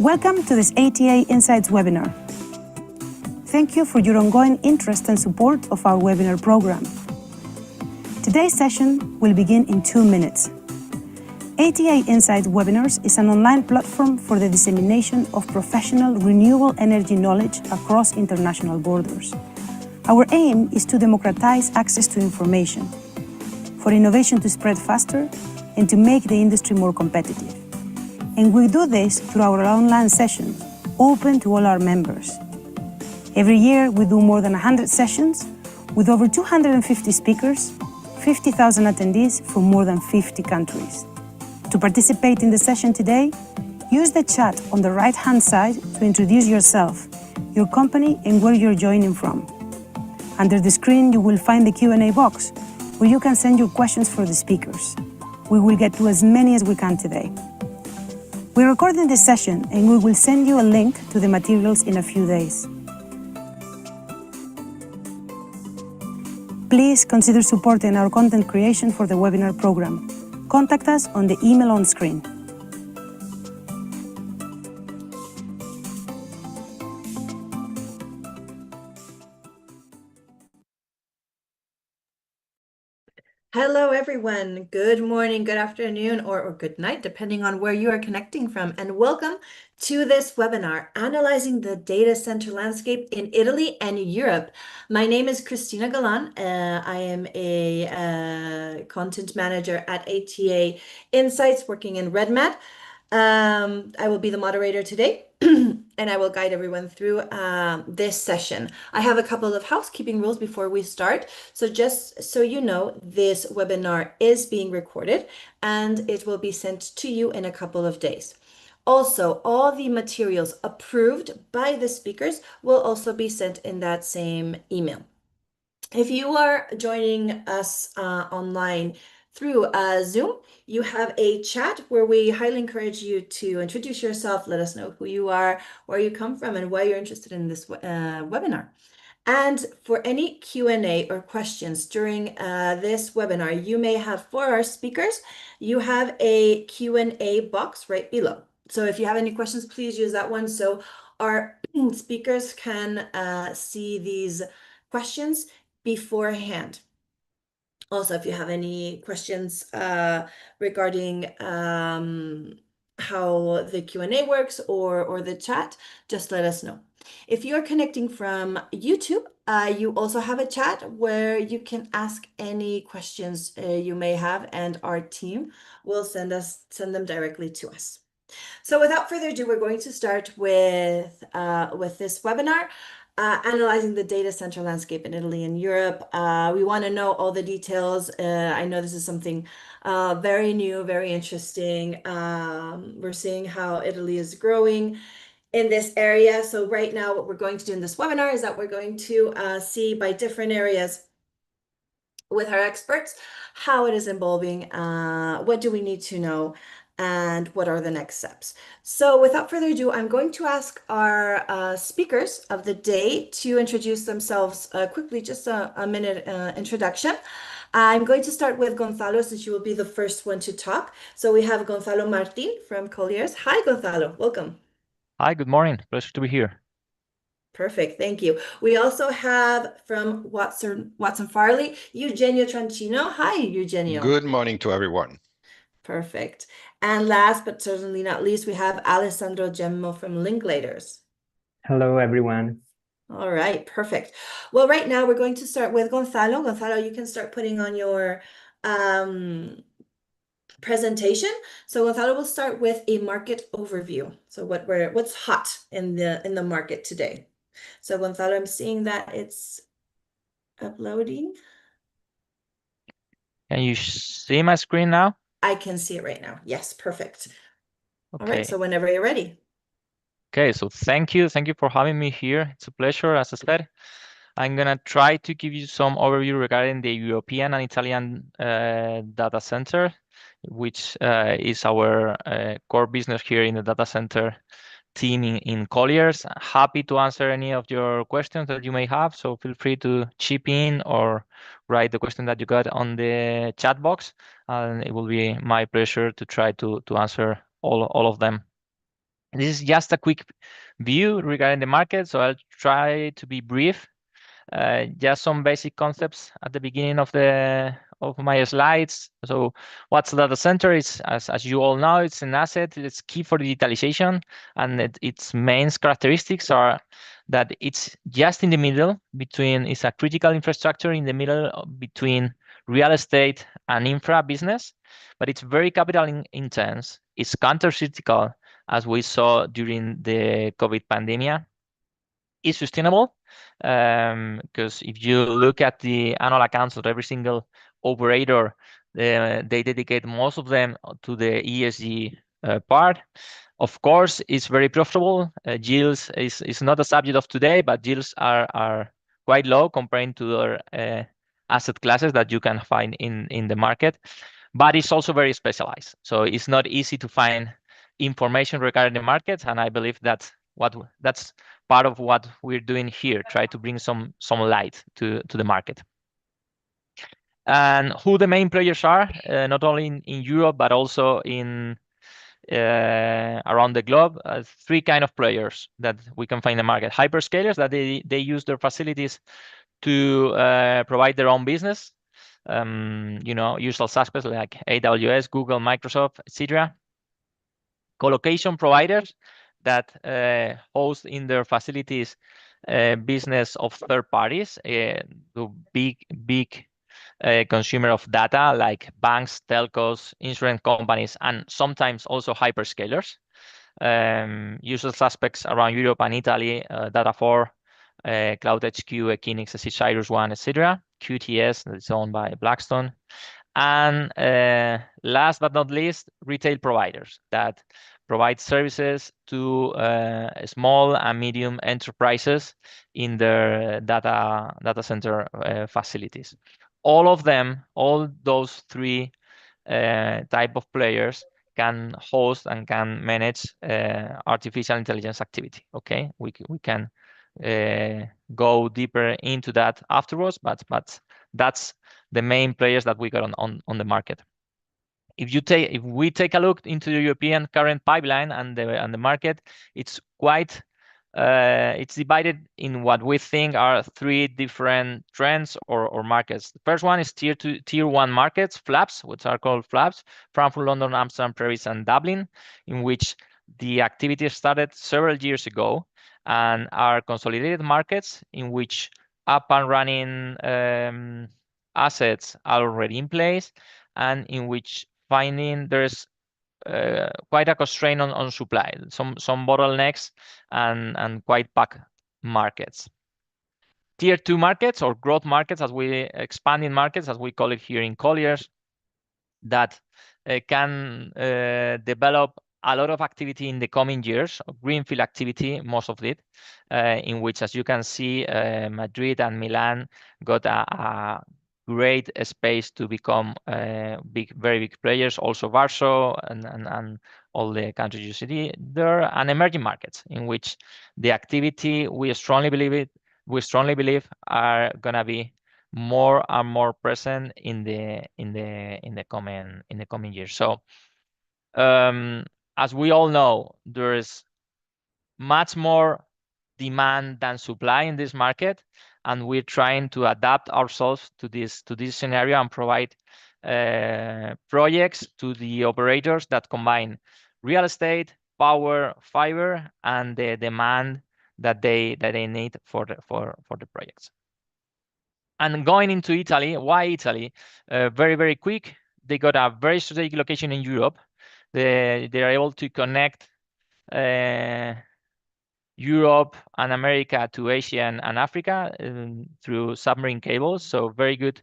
Welcome to this ATA Insights webinar. Thank you for your ongoing interest and support of our webinar program. Today's session will begin in 2 minutes. ATA Insights Webinars is an online platform for the dissemination of professional renewable energy knowledge across international borders. Our aim is to democratize access to information, for innovation to spread faster, and to make the industry more competitive. And we do this through our online sessions, open to all our members. Every year, we do more than 100 sessions with over 250 speakers, 50,000 attendees from more than 50 countries. To participate in the session today, use the chat on the right-hand side to introduce yourself, your company, and where you're joining from. Under the screen, you will find the Q&A box, where you can send your questions for the speakers. We will get to as many as we can today. We're recording this session, and we will send you a link to the materials in a few days. Please consider supporting our content creation for the webinar program. Contact us on the email on screen. Hello, everyone. Good morning, good afternoon, or good night, depending on where you are connecting from. And welcome to this webinar, Analyzing the Data Center Landscape in Italy and Europe. My name is Cristina Galan. I am a content manager at ATA Insights, working in RedMat. I will be the moderator today. And I will guide everyone through this session. I have a couple of housekeeping rules before we start. So just so you know, this webinar is being recorded and it will be sent to you in a couple of days. Also, all the materials approved by the speakers will also be sent in that same email. If you are joining us online through Zoom, you have a chat where we highly encourage you to introduce yourself, let us know who you are, where you come from, and why you're interested in this webinar. And for any Q&A or questions during this webinar you may have for our speakers, you have a Q&A box right below. So if you have any questions, please use that one so our speakers can see these questions beforehand. Also, if you have any questions regarding how the Q&A works or the chat, just let us know. If you're connecting from YouTube, you also have a chat where you can ask any questions you may have, and our team will send them directly to us. So without further ado, we're going to start with this webinar. Analyzing the data center landscape in Italy and Europe. We want to know all the details. I know this is something very new, very interesting. We're seeing how Italy is growing in this area. So right now, what we're going to do in this webinar is that we're going to see by different areas with our experts how it is evolving, what do we need to know, and what are the next steps. So without further ado, I'm going to ask our speakers of the day to introduce themselves quickly, just a minute introduction. I'm going to start with Gonzalo, since you will be the first one to talk. So we have Gonzalo Martín from Colliers. Hi, Gonzalo. Welcome. Hi, good morning. Pleasure to be here. Perfect, thank you. We also have from Watson Farley, Eugenio Tranchino. Hi, Eugenio. Good morning to everyone. Perfect. And last but certainly not least, we have Alessandro Gemmo from Linklaters. Hello, everyone. All right, perfect. Well, right now we're going to start with Gonzalo. Gonzalo, you can start putting on your presentation. So Gonzalo will start with a market overview. So what's hot in the market today. So Gonzalo, I'm seeing that it's uploading. Can you see my screen now? I can see it right now. Yes, perfect. Okay. All right, so whenever you're ready. Okay, so thank you for having me here. It's a pleasure, as I said. I'm gonna try to give you some overview regarding the European and Italian data center, which is our core business here in the data center team in Colliers. Happy to answer any of your questions that you may have, so feel free to chip in or write the question that you got on the chat box, and it will be my pleasure to try to answer all of them. This is just a quick view regarding the market, so I'll try to be brief. Just some basic concepts at the beginning of my slides. So what's a data center? Is as you all know, it's an asset. It's key for digitalization, and its main characteristics are that it's just in the middle between. It's a critical infrastructure in the middle between real estate and infra business, but it's very capital intense. It's counter-cyclical, as we saw during the COVID pandemic. Is sustainable, because if you look at the annual accounts of every single operator, they dedicate most of them to the ESG part. Of course, it's very profitable. Yields is not a subject of today, but yields are quite low compared to other asset classes that you can find in the market. But it's also very specialized, so it's not easy to find information regarding the markets, and I believe that's part of what we're doing here, try to bring some light to the market. And who the main players are, not only in Europe, but also in around the globe. Three kind of players that we can find in the market. Hyperscalers, that they use their facilities to provide their own business. Usual suspects like AWS, Google, Microsoft, etc. Colocation providers that host in their facilities business of third parties, to big consumer of data like banks, telcos, insurance companies, and sometimes also hyperscalers. Usual suspects around Europe and Italy, Data4, CloudHQ, Equinix, Cyrus1, etc. QTS, that is owned by Blackstone. And last but not least, retail providers that provide services to small and medium enterprises in their data center facilities. All those three type of players can host and can manage artificial intelligence activity. Okay, we can go deeper into that afterwards, but that's the main players that we got on the market. If we take a look into the European current pipeline and the market, it's quite it's divided in what we think are three different trends or markets. The first one is tier one markets, flaps, which are called flaps: Frankfurt, London, Amsterdam, Paris, and Dublin, in which the activity started several years ago, and are consolidated markets in which up and running assets are already in place, and in which finding there's quite a constraint on supply, some bottlenecks and quite packed markets. Tier 2 markets, or growth markets, expanding markets, as we call it here in Colliers, that can develop a lot of activity in the coming years, greenfield activity, most of it, in which, as you can see, Madrid and Milan got a great space to become very big players. Also Warsaw and all the countries you see there, and emerging markets in which the activity we strongly believe are gonna be more and more present in the coming years. So as we all know, there is much more demand than supply in this market, and we're trying to adapt ourselves to this scenario and provide projects to the operators that combine real estate, power, fiber, and the demand that they need for the projects. And going into Italy, why Italy? Very quick. They got a very strategic location in Europe. They are able to connect Europe and America to Asia and Africa through submarine cables. So very good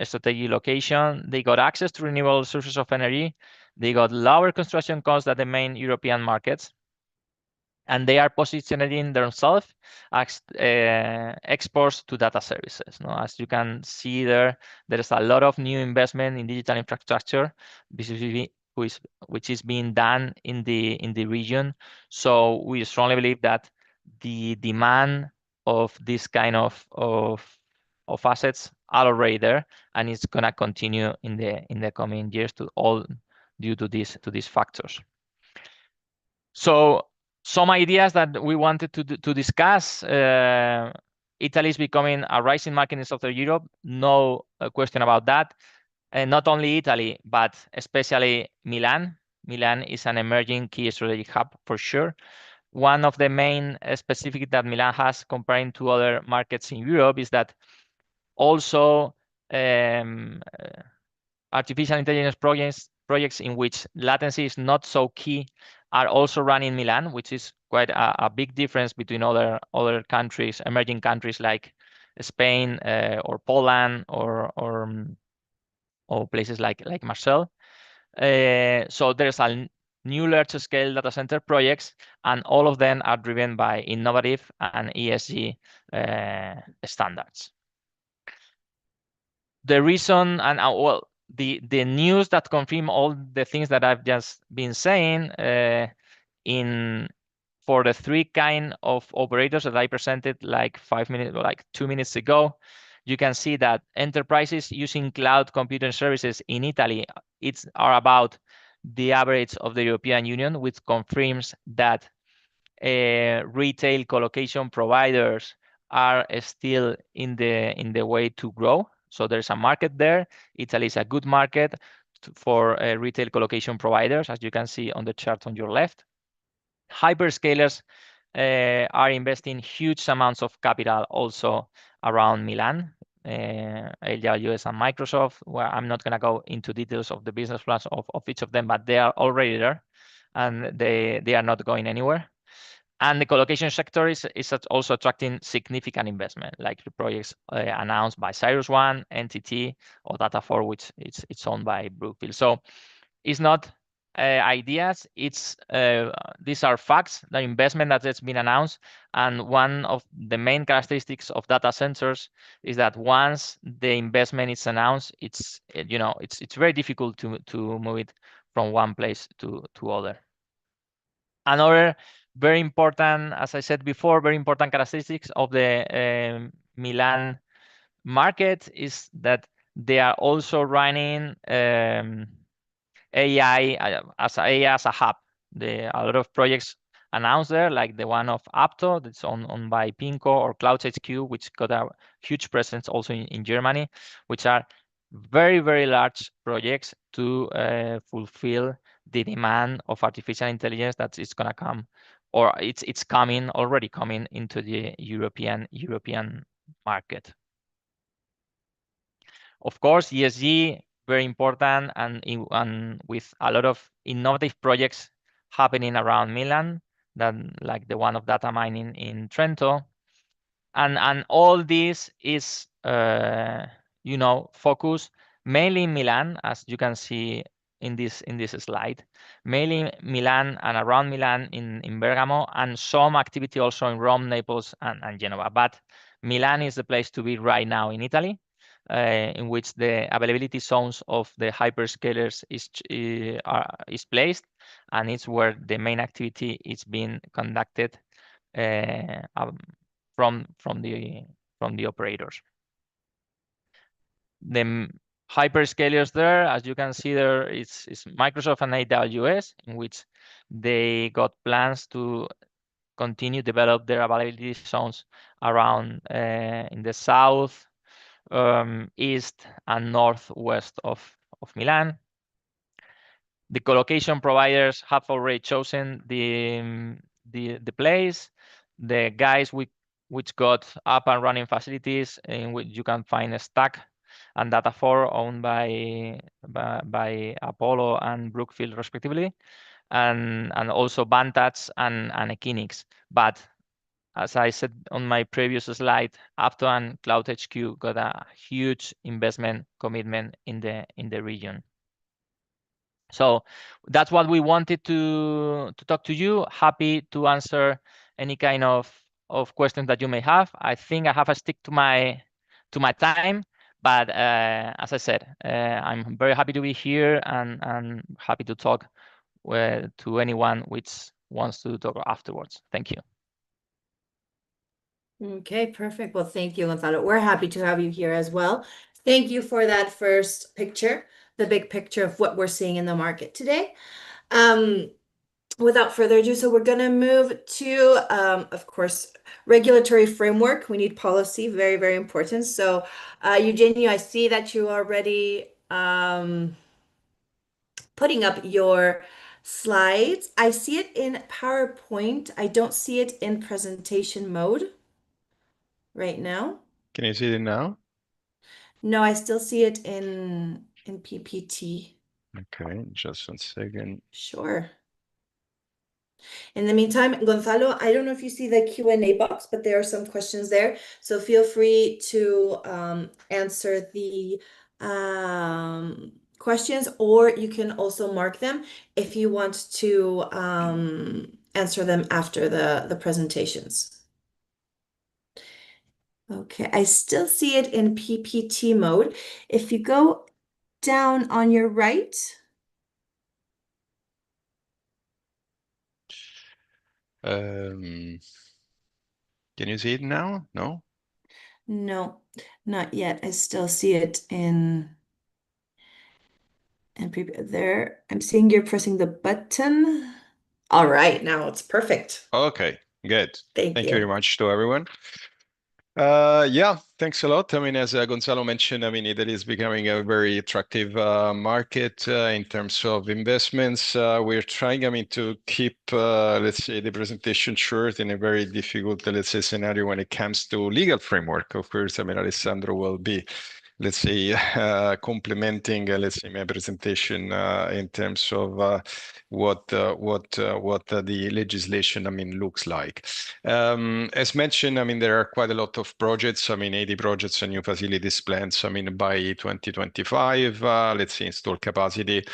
strategic location. They got access to renewable sources of energy. They got lower construction costs than the main European markets. And they are positioning themselves as exports to data services. No? As you can see there is a lot of new investment in digital infrastructure, which is being done in the region. So we strongly believe that the demand of this kind of assets are already there, and it's gonna continue in the coming years due to these factors. So some ideas that we wanted to discuss. Italy is becoming a rising market in Southern Europe. No question about that. And not only Italy, but especially Milan. Milan is an emerging key strategic hub for sure. One of the main specific that Milan has comparing to other markets in Europe is that also artificial intelligence projects in which latency is not so key are also run in Milan, which is quite a big difference between other countries, emerging countries like Spain or Poland or places like Marseille. So there's a new large-scale data center projects, and all of them are driven by innovative and ESG standards. The reason and well, the news that confirm all the things that I've just been saying for the three kind of operators that I presented like 2 minutes ago, you can see that enterprises using cloud computing services in Italy are about the average of the European Union, which confirms that retail colocation providers are still in the way to grow. So there's a market there. Italy is a good market for retail colocation providers, as you can see on the chart on your left. Hyperscalers are investing huge amounts of capital also around Milan, AWS and Microsoft. Well, I'm not going to go into details of the business plans of each of them, but they are already there and they are not going anywhere. And the colocation sector is also attracting significant investment, like the projects announced by CyrusOne, NTT, or Data4, which it's owned by Brookfield. So it's not ideas, these are facts, the investment that has been announced. And one of the main characteristics of data centers is that once the investment is announced, it's very difficult to move it from one place to other. Another very important, as I said before, very important characteristics of the Milan market is that they are also running AI as a hub. A lot of projects announced there, like the one of Apto that's owned by Pinko, or Cloud HQ, which got a huge presence also in Germany, which are very, very large projects to fulfill the demand of artificial intelligence that is going to come, or it's already coming into the European market. Of course, ESG, very important, and with a lot of innovative projects happening around Milan, like the one of data mining in Trento. And all this is, focused mainly in Milan, as you can see in this slide, mainly Milan and around Milan in Bergamo, and some activity also in Rome, Naples, and Genova. But Milan is the place to be right now in Italy, in which the availability zones of the hyperscalers is placed, and it's where the main activity is being conducted from the operators. The hyperscalers there, as you can see there, is Microsoft and AWS, in which they got plans to continue develop their availability zones around in the south, east, and northwest of Milan. The colocation providers have already chosen the place. The guys which got up and running facilities in which you can find a Stack and Data4, owned by Apollo and Brookfield respectively, and also Vantage and Equinix. But as I said on my previous slide, Apto and Cloud HQ got a huge investment commitment in the region. So that's what we wanted to talk to you. Happy to answer any kind of questions that you may have. I think I have to stick to my time, but as I said, I'm very happy to be here and happy to talk to anyone which wants to talk afterwards. Thank you. Okay, perfect. Well, thank you, Gonzalo. We're happy to have you here as well. Thank you for that first picture, the big picture of what we're seeing in the market today. without further ado, so we're going to move to, of course, regulatory framework. We need policy, very, very important. So, Eugenio, I see that you are already putting up your slides. I see it in PowerPoint. I don't see it in presentation mode right now. Can you see it now? No, I still see it in PPT. Okay, just 1 second. Sure. In the meantime, Gonzalo, I don't know if you see the Q&A box, but there are some questions there. So feel free to answer the questions, or you can also mark them if you want to answer them after the presentations. Okay, I still see it in PPT mode. If you go down on your right, Can you see it now? No? no, not yet. I still see it in there. I'm seeing you're pressing the button. All right, now it's perfect. Okay, good. Thank Thank you very you. much to everyone. Yeah, thanks a lot. I mean, as Gonzalo mentioned, I mean, Italy is becoming a very attractive market in terms of investments. We're trying, I mean, to keep, let's say, the presentation short in a very difficult, let's say, scenario when it comes to legal framework. Of course, I mean, Alessandro will be, let's say, complementing, let's say, my presentation in terms of what the legislation, I mean, looks like. As mentioned, I mean, there are quite a lot of projects. I mean, 80 projects and new facilities plans. I mean, by 2025, let's say installed capacity.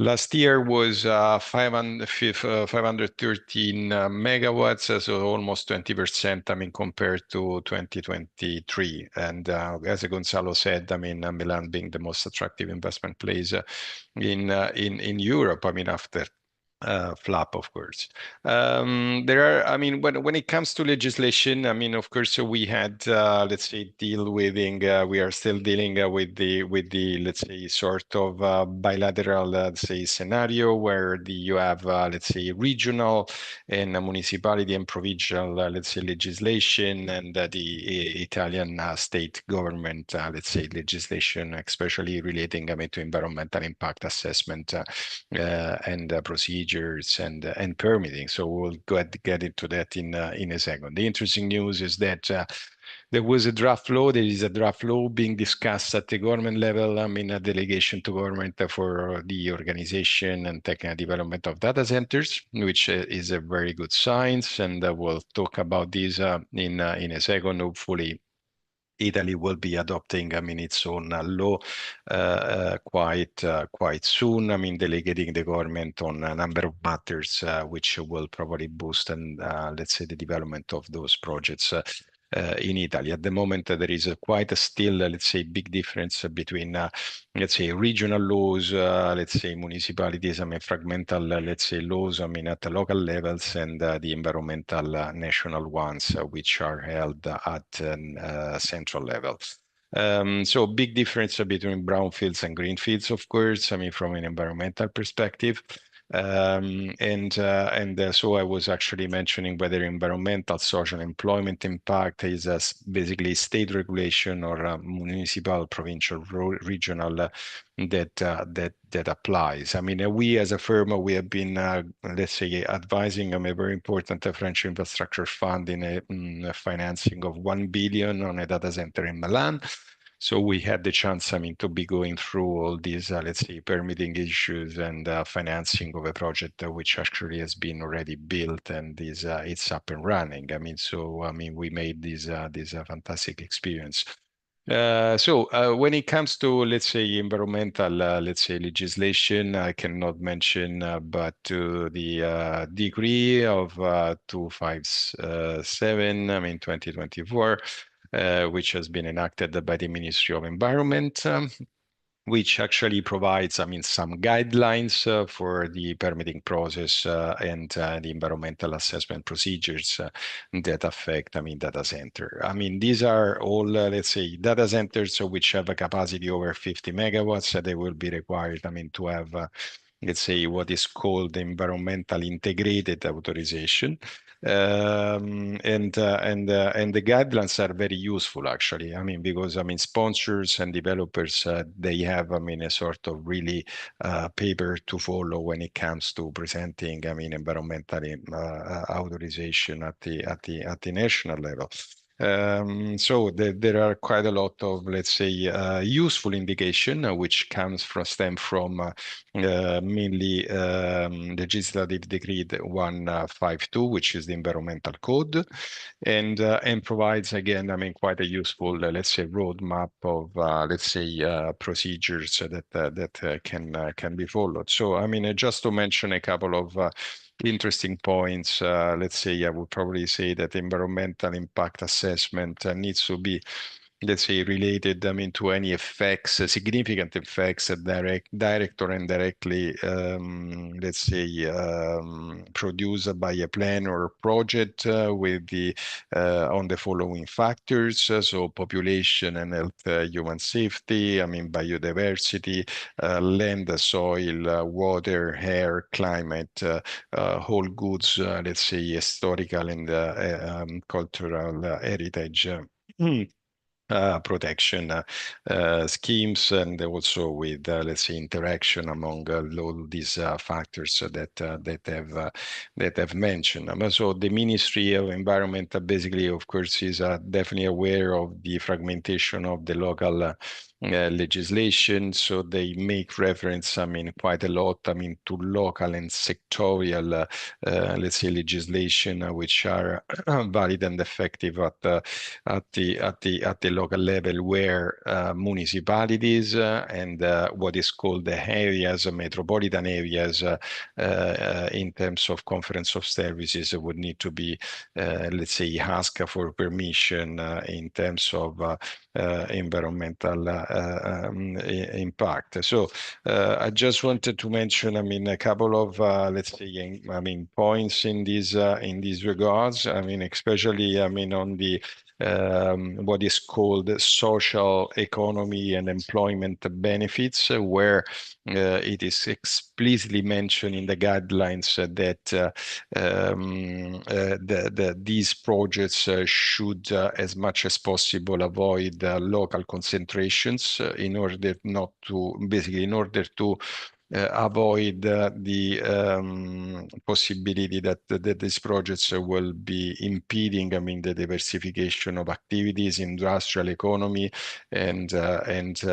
Last year was 513 megawatts, so almost 20%, I mean, compared to 2023. And as Gonzalo said, I mean, Milan being the most attractive investment place in Europe, I mean, after flap, of course. There are, I mean, when it comes to legislation, I mean, of course, we had, let's say, we are still dealing with the, let's say, sort of bilateral, let's say, scenario where you have, let's say, regional and municipality and provincial, let's say, legislation, and the Italian state government, let's say, legislation, especially relating, I mean, to environmental impact assessment and procedures and permitting. So we'll get into that in a second. The interesting news is that there was a draft law. There is a draft law being discussed at the government level. I mean, a delegation to government for the organization and technical development of data centers, which is a very good sign. And we'll talk about this in a second. Hopefully, Italy will be adopting, I mean, its own law quite soon. I mean, delegating the government on a number of matters, which will probably boost and let's say the development of those projects. In Italy. At the moment, there is quite a still, let's say, big difference between, let's say, regional laws, let's say, municipalities, I mean, fragmental, let's say, laws, I mean, at the local levels, and the environmental national ones, which are held at central level. So big difference between brownfields and greenfields, of course, I mean, from an environmental perspective. So I was actually mentioning whether environmental, social, employment impact is basically state regulation or municipal, provincial, regional that applies. I mean, we as a firm, we have been, let's say, advising a very important French infrastructure fund in a financing of 1 billion on a data center in Milan. So we had the chance, I mean, to be going through all these, let's say, permitting issues and financing of a project which actually has been already built and is it's up and running. I mean, so I mean, we made this fantastic experience. When it comes to, let's say, environmental, let's say, legislation, I cannot mention but the decree of 257, I mean, 2024, which has been enacted by the Ministry of Environment, which actually provides, I mean, some guidelines for the permitting process and the environmental assessment procedures that affect, I mean, data center. I mean, these are all, let's say, data centers which have a capacity over 50 megawatts. They will be required, I mean, to have let's say, what is called environmental integrated authorization. And the guidelines are very useful, actually. I mean, because sponsors and developers, they have a sort of really paper to follow when it comes to presenting environmental authorization at the national level. So there are quite a lot of, let's say, useful indication which stem from mainly legislative decree 152, which is the environmental code, and provides again, quite a useful, let's say, roadmap of let's say procedures that can be followed. So just to mention a couple of interesting points. Let's say I would probably say that environmental impact assessment needs to be, let's say, related, to any effects, significant effects, direct or indirectly, let's say, produced by a plan or project with the on the following factors. So population and health, human safety, biodiversity, land, soil, water, air, climate, whole goods, let's say, historical and cultural heritage. Protection schemes, and also with, let's say, interaction among all these factors that have mentioned. So the Ministry of Environment basically, of course, is definitely aware of the fragmentation of the local legislation. So they make reference, quite a lot, to local and sectorial, let's say, legislation, which are valid and effective at the local level, where municipalities and what is called the areas, metropolitan areas, in terms of conference of services, would need to be, let's say, asked for permission in terms of environmental impact. So I just wanted to mention, a couple of, let's say, points in these regards. Especially, on the what is called social economy and employment benefits, where it is explicitly mentioned in the guidelines that these projects should, as much as possible, avoid local concentrations in order to avoid the possibility that these projects will be impeding, the diversification of activities, industrial economy, and aimed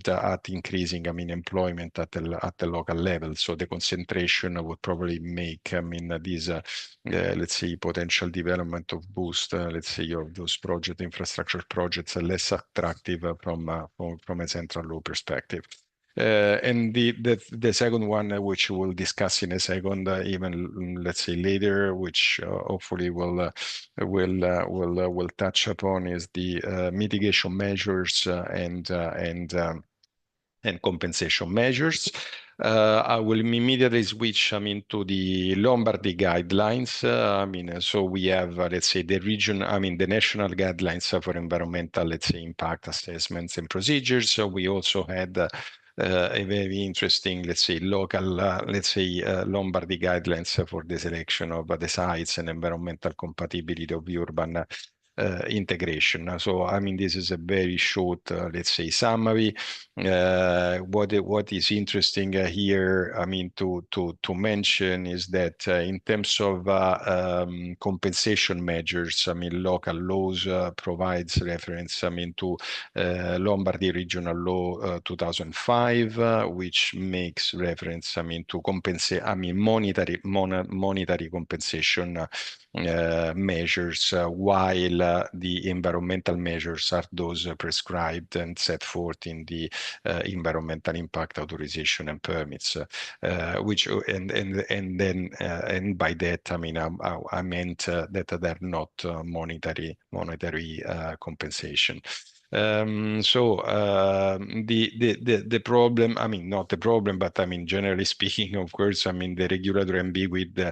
at increasing, employment at the local level. So the concentration would probably make, these, let's say, potential development of boost, let's say, of those infrastructure projects, less attractive from a central law perspective. And the second one, which we'll discuss in a second, even, let's say, later, which hopefully we'll touch upon, is the mitigation measures and compensation measures. I will immediately switch, to the Lombardy guidelines. So we have, let's say, the national guidelines for environmental, let's say, impact assessments and procedures. So we also had a very interesting, let's say, local, Lombardy guidelines for the selection of the sites and environmental compatibility of urban integration. So, this is a very short, let's say, summary. What is interesting here, to mention is that in terms of compensation measures, local laws provides reference, to Lombardy Regional Law 2005, which makes reference, to compensate, monetary compensation measures, while the environmental measures are those prescribed and set forth in the environmental impact authorization and permits, which and by that I meant that they're not monetary compensation. So the problem, not the problem, but generally speaking, of course, the regulatory ambiguity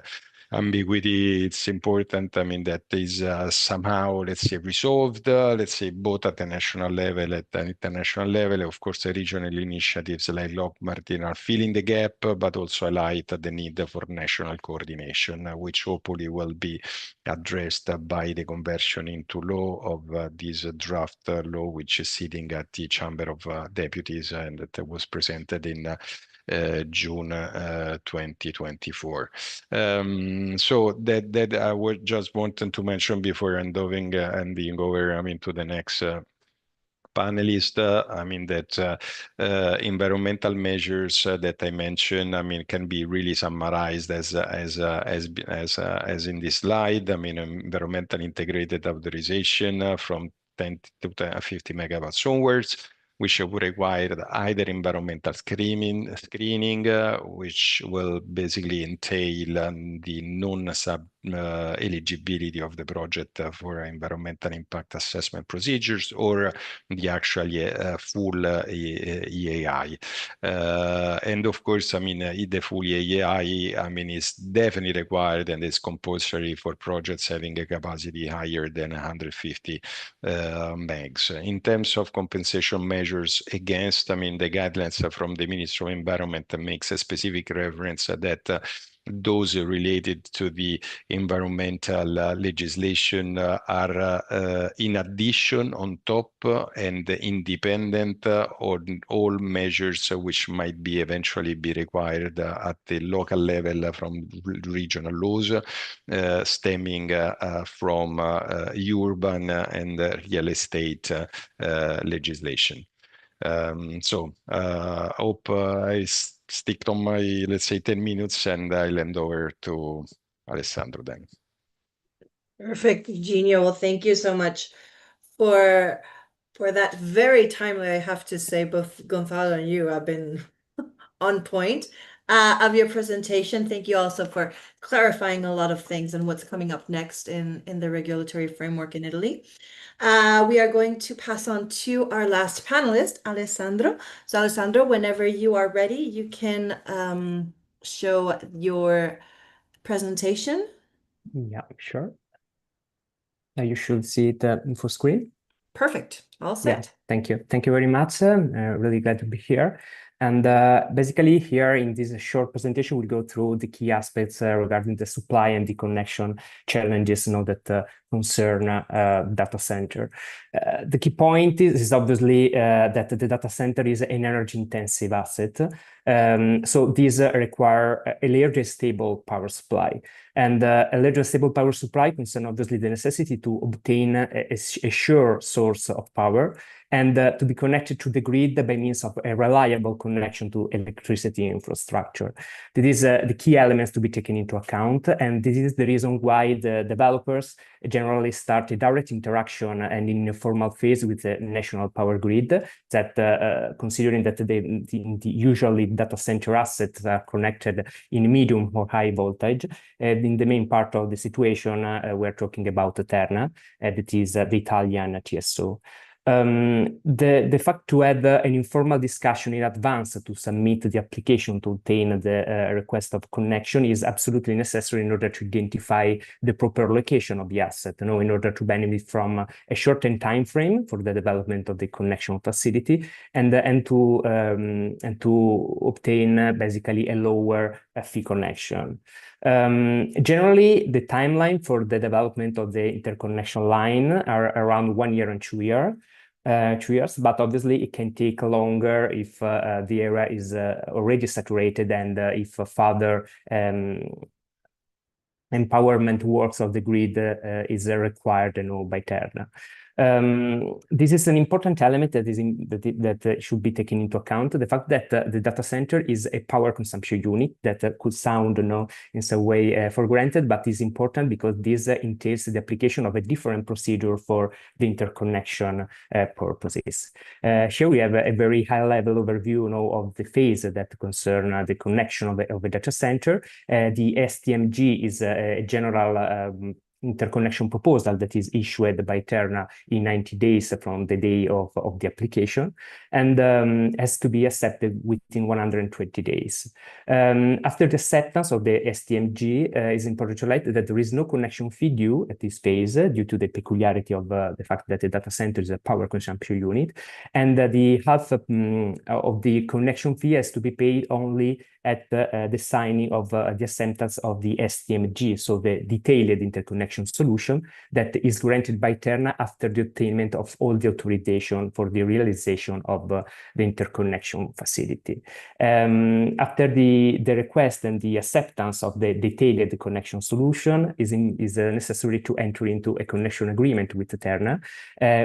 ambiguity, it's important, I mean, that is somehow, let's say, resolved, let's say, both at the national level, at the international level. Of course, the regional initiatives like Martin are filling the gap, but also highlight the need for national coordination, which hopefully will be addressed by the conversion into law of this draft law, which is sitting at the Chamber of Deputies and that was presented in June 2024. So that I would just wanted to mention before handing over, I mean, to the next panelist, I mean, that environmental measures that I mentioned, I mean, can be really summarized as in this slide. I mean, environmental integrated authorization from 10 to 50 megawatts onwards, which would require either environmental screening, which will basically entail the non-sub eligibility of the project for environmental impact assessment procedures, or the actual full EAI. And of course, I mean, the full EAI, I mean, is definitely required and is compulsory for projects having a capacity higher than 150 megs. In terms of compensation measures against, I mean, the guidelines from the Ministry of Environment makes a specific reference that those related to the environmental legislation are in addition, on top, and independent on all measures which might be eventually be required at the local level from regional laws stemming from urban and real estate legislation. So I hope I stick on my, let's say, 10 minutes, and I'll hand over to Alessandro then. Perfect, Eugenio. Well, thank you so much for that very timely, I have to say, both Gonzalo and you have been on point of your presentation. Thank you also for clarifying a lot of things and what's coming up next in the regulatory framework in Italy. We are going to pass on to our last panelist, Alessandro. So Alessandro, whenever you are ready, you can show your presentation. Yeah, sure. Now you should see it in full screen. Perfect. All set. Yeah, thank you. Thank you very much. Really glad to be here. And basically here in this short presentation, we'll go through the key aspects regarding the supply and the connection challenges that concern data center. The key point is obviously that the data center is an energy intensive asset. So these require a large stable power supply. And a large stable power supply concerns obviously the necessity to obtain a sure source of power and to be connected to the grid by means of a reliable connection to electricity infrastructure. This is the key elements to be taken into account, and this is the reason why the developers generally start a direct interaction and in a formal phase with the national power grid, that considering that the usually data center assets are connected in medium or high voltage. In the main part of the situation, we're talking about Terna, that is the Italian TSO. The fact to have an informal discussion in advance to submit the application to obtain the request of connection is absolutely necessary in order to identify the proper location of the asset, in order to benefit from a shortened time frame for the development of the connection facility, and to obtain basically a lower fee connection. Generally, the timeline for the development of the interconnection line are around 1 year and 2 years. 2 years, but obviously it can take longer if the area is already saturated and if further empowerment works of the grid is required by Terna. This is an important element that should be taken into account. The fact that the data center is a power consumption unit that could sound in some way for granted, but is important because this entails the application of a different procedure for the interconnection purposes. Here we have a very high-level overview of the phase that concern the connection of a data center. The STMG is a general interconnection proposal that is issued by Terna in 90 days from the day of the application, and has to be accepted within 120 days. After the acceptance of the STMG, it's important to highlight that there is no connection fee due at this phase due to the peculiarity of the fact that the data center is a power consumption unit, and the half of the connection fee has to be paid only at the signing of the acceptance of the STMG, so the detailed interconnection solution that is granted by Terna after the attainment of all the authorization for the realization of the interconnection facility. After the request and the acceptance of the detailed connection solution is necessary to enter into a connection agreement with Terna,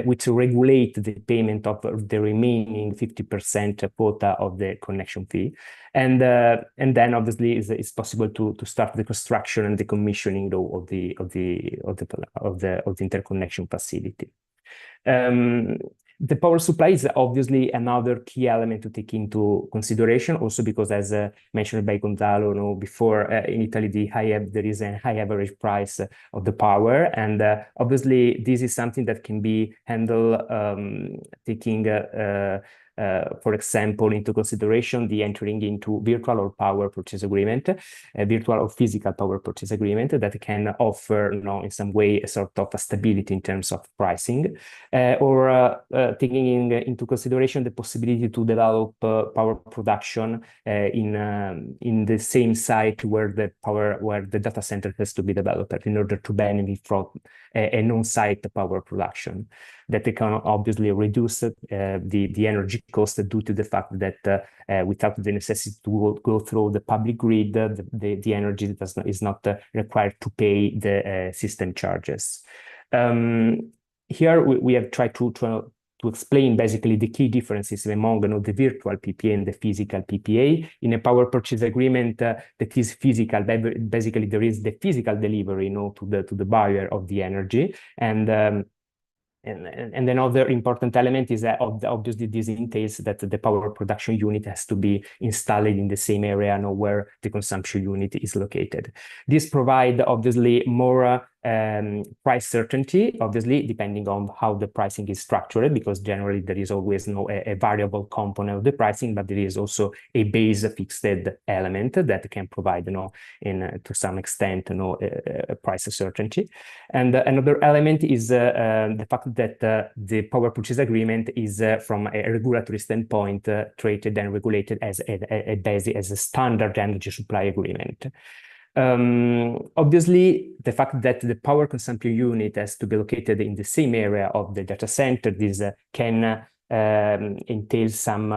which regulate the payment of the remaining 50% quota of the connection fee. And then obviously it's possible to start the construction and the commissioning of the interconnection facility. The power supply is obviously another key element to take into consideration, also because, as mentioned by Gonzalo before, in Italy there is a high average price of the power, and obviously this is something that can be handled taking for example, into consideration the entering into virtual or power purchase agreement, a virtual or physical power purchase agreement that can offer, in some way, a sort of a stability in terms of pricing, or taking into consideration the possibility to develop power production in the same site where the data center has to be developed in order to benefit from a non-site power production that can obviously reduce the energy cost due to the fact that without the necessity to go through the public grid, the energy is not required to pay the system charges. Here we have tried to explain basically the key differences among the virtual PPA and the physical PPA. In a power purchase agreement that is physical, basically there is the physical delivery to the buyer of the energy, and another important element is that obviously this entails that the power production unit has to be installed in the same area where the consumption unit is located. This provides obviously more price certainty, obviously depending on how the pricing is structured, because generally there is always a variable component of the pricing, but there is also a base fixed element that can provide to some extent a price certainty. And another element is the fact that the power purchase agreement is from a regulatory standpoint treated and regulated as a standard energy supply agreement. Obviously, the fact that the power consumption unit has to be located in the same area of the data center, this can entail some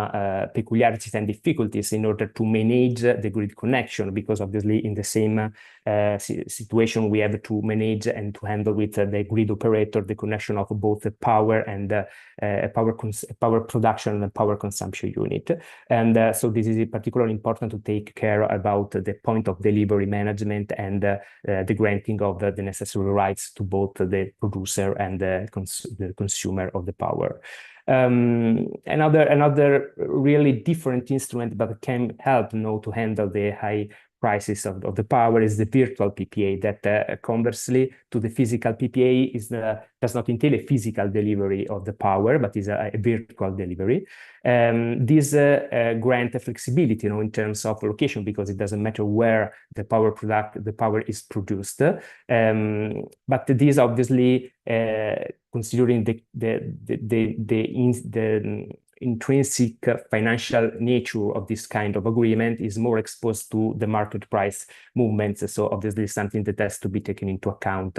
peculiarities and difficulties in order to manage the grid connection, because obviously in the same situation we have to manage and to handle with the grid operator the connection of both the power and power production and power consumption unit. And so this is particularly important to take care about the point of delivery management and the granting of the necessary rights to both the producer and the consumer of the power. Another really different instrument that can help to handle the high prices of the power is the virtual PPA that conversely to the physical PPA does not entail a physical delivery of the power, but is a virtual delivery. This grant a flexibility in terms of location, because it doesn't matter where the power is produced. But this obviously considering the intrinsic financial nature of this kind of agreement is more exposed to the market price movements. So obviously something that has to be taken into account.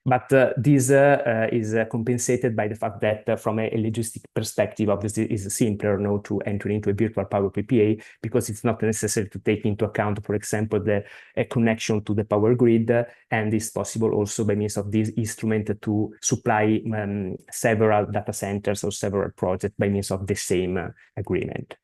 But this is compensated by the fact that from a logistic perspective, obviously it's simpler to enter into a virtual power PPA, because it's not necessary to take into account, for example, the connection to the power grid, and it's possible also by means of this instrument to supply several data centers or several projects by means of the same agreement.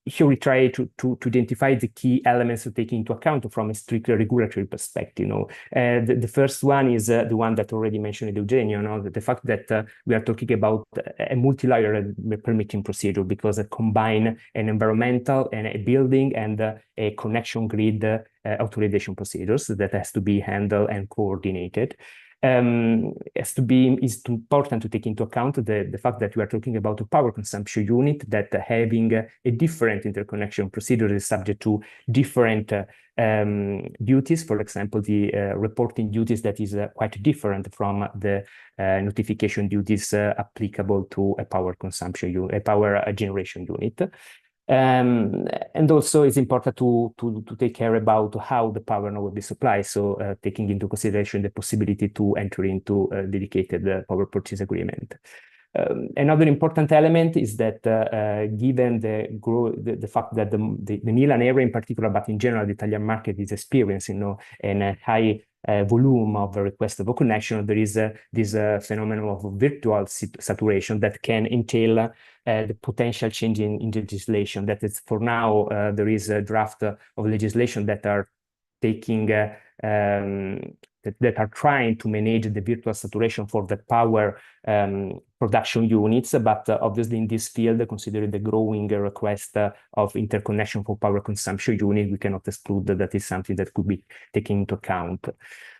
Here we try to identify the key elements to take into account from a strictly regulatory perspective. The first one is the one that already mentioned Eugenio, the fact that we are talking about a multi-layered permitting procedure, because it combines an environmental and a building and a connection grid authorization procedures that has to be handled and coordinated. It's important to take into account the fact that we are talking about a power consumption unit that having a different interconnection procedure is subject to different duties. For example, the reporting duties that is quite different from the notification duties applicable to a power consumption unit, a power generation unit. And also it's important to take care about how the power now will be supplied. So taking into consideration the possibility to enter into a dedicated power purchase agreement. Another important element is that given the fact that the Milan area in particular, but in general, the Italian market is experiencing a high volume of requests for connection, there is this phenomenon of virtual saturation that can entail the potential change in legislation. That is, for now, there is a draft of legislation that are taking that are trying to manage the virtual saturation for the power production units, but obviously in this field, considering the growing request of interconnection for power consumption unit, we cannot exclude that is something that could be taken into account.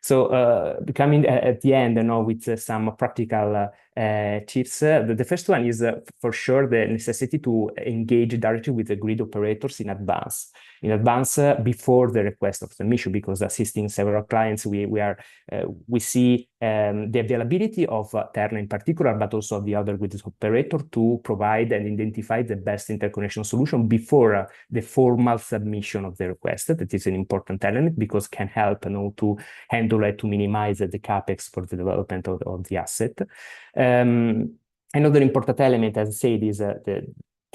So coming at the end, with some practical tips. The first one is for sure the necessity to engage directly with the grid operators in advance before the request of submission, because assisting several clients, we see the availability of Terna in particular, but also of the other grid operator to provide and identify the best interconnection solution before the formal submission of the request. That is an important element because can help to handle it, to minimize the capex for the development of the asset. Another important element, as I said, is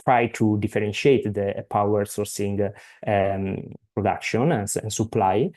try to differentiate the power sourcing production and supply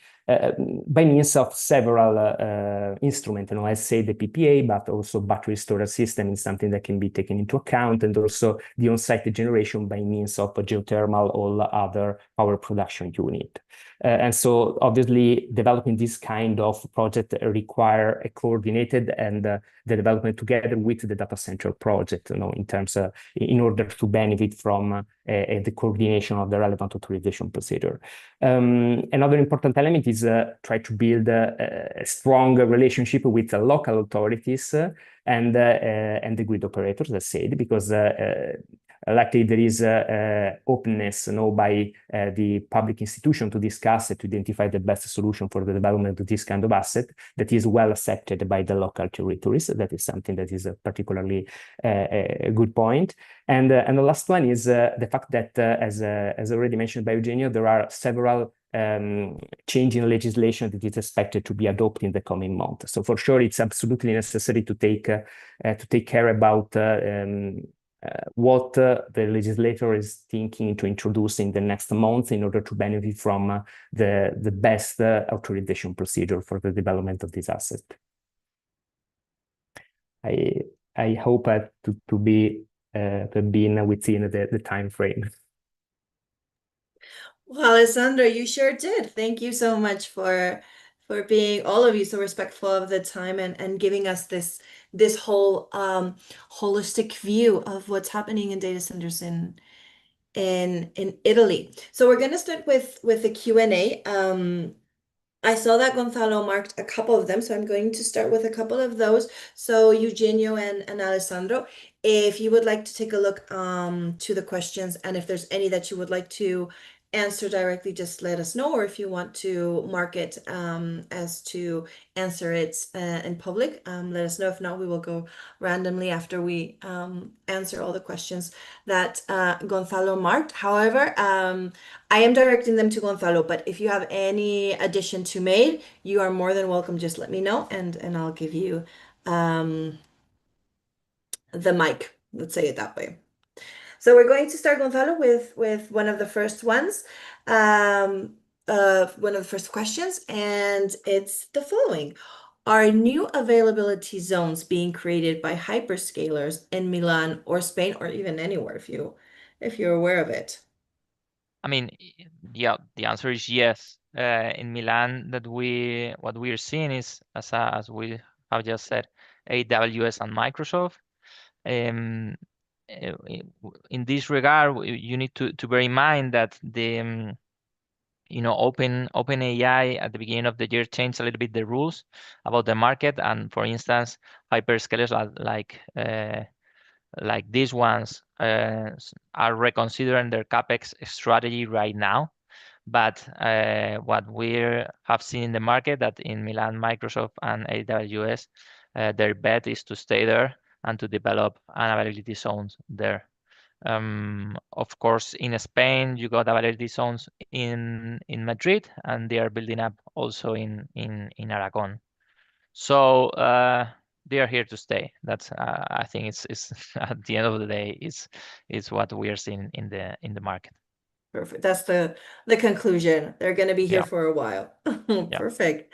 by means of several instruments. I say the PPA, but also battery storage system is something that can be taken into account, and also the on-site generation by means of geothermal or other power production unit. And so obviously developing this kind of project require a coordinated and the development together with the data center project, in terms of, in order to benefit from the coordination of the relevant authorization procedure. Another important element is try to build a strong relationship with the local authorities and the grid operators, as I said, because likely there is openness by the public institution to discuss and to identify the best solution for the development of this kind of asset that is well accepted by the local territories. That is something that is particularly a good point. And the last one is the fact that, as already mentioned by Eugenio, there are several change in legislation that is expected to be adopted in the coming month. So for sure, it's absolutely necessary to take care about what the legislator is thinking to introduce in the next month in order to benefit from the best authorization procedure for the development of this asset. I hope to be within the time frame. Well, Alessandro, you sure did. Thank you so much for being, all of you, so respectful of the time and giving us this whole holistic view of what's happening in data centers in Italy. So we're going to start with the Q&A. I saw that Gonzalo marked a couple of them, so I'm going to start with a couple of those. So Eugenio and Alessandro, if you would like to take a look to the questions, and if there's any that you would like to answer directly, just let us know, or if you want to mark it as to answer it in public, let us know. If not, we will go randomly after we answer all the questions that Gonzalo marked. However, I am directing them to Gonzalo, but if you have any addition to make, you are more than welcome. Just let me know, and I'll give you the mic. Let's say it that way. So we're going to start, Gonzalo, with one of the first ones, one of the first questions, and it's the following. Are new availability zones being created by hyperscalers in Milan or Spain, or even anywhere if you're aware of it? I mean, yeah, the answer is yes. In Milan, what we are seeing is, as we have just said, AWS and Microsoft. In this regard, you need to bear in mind that the OpenAI at the beginning of the year changed a little bit the rules about the market, and for instance, hyperscalers like these ones are reconsidering their capex strategy right now. But what we have seen in the market, that in Milan, Microsoft and AWS, their bet is to stay there and to develop availability zones there. Of course, in Spain, you got availability zones in Madrid, and they are building up also in Aragon. So they are here to stay. That's I think it's at the end of the day is what we are seeing in the market. Perfect. That's the conclusion. They're going to be here Yeah. for a while. Yeah. Perfect.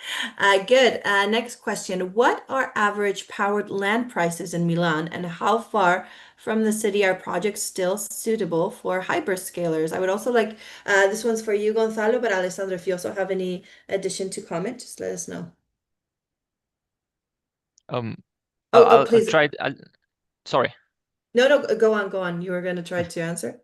Good. Next question. What are average powered land prices in Milan, and how far from the city are projects still suitable for hyperscalers? I would also like, this one's for you, Gonzalo, but Alessandro, if you also have any addition to comment, just let us know. I'll Please. try. Sorry. No, go on. You were going to try to answer.